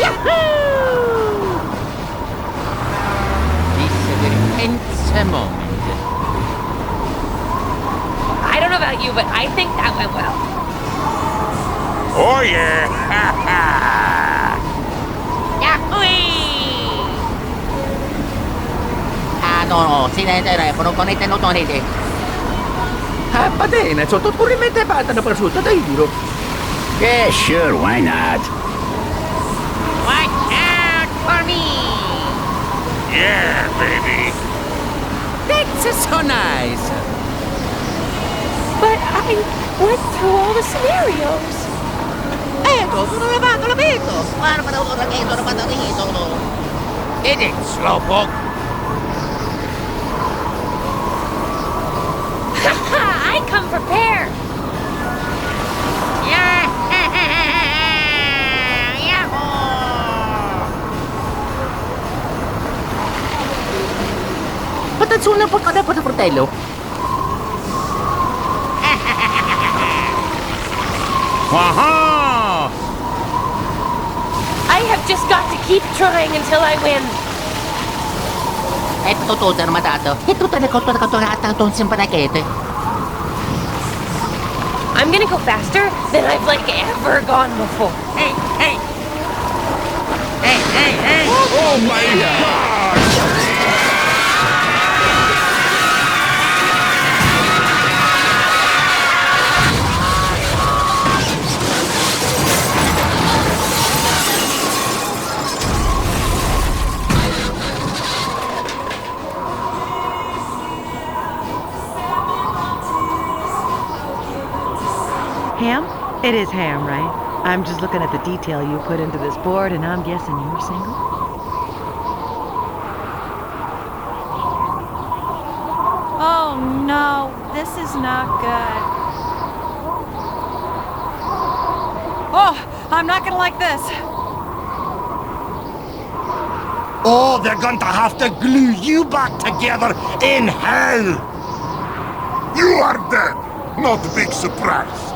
Yahoo! This is a tense moment. I don't know about you, but I think that went well. Oh yeah! Yahoo! No, si telefono con i tenutoniti. Va bene, sotto puramente patano prosciutto, dai duro. Yeah, sure, why not? Watch out for me! Yeah, baby! That's so nice. But I went through all the scenarios. Ecco, sono levato, l'ho visto! Guarda, sono patadito. It ain't slowpoke! I come prepared. Patanzone un po' da fratello. Aha! I have just got to keep trying until I win. È tutto armatato. E tutte le cose catturate non sempre racchette. I'm gonna go faster than I've like ever gone before. Hey! Oh my god! Ham? It is Ham, right? I'm just looking at the detail you put into this board, and I'm guessing you're single? Oh no, this is not good. Oh, I'm not gonna like this. Oh, they're going to have to glue you back together in hell! You are dead! Not a big surprise.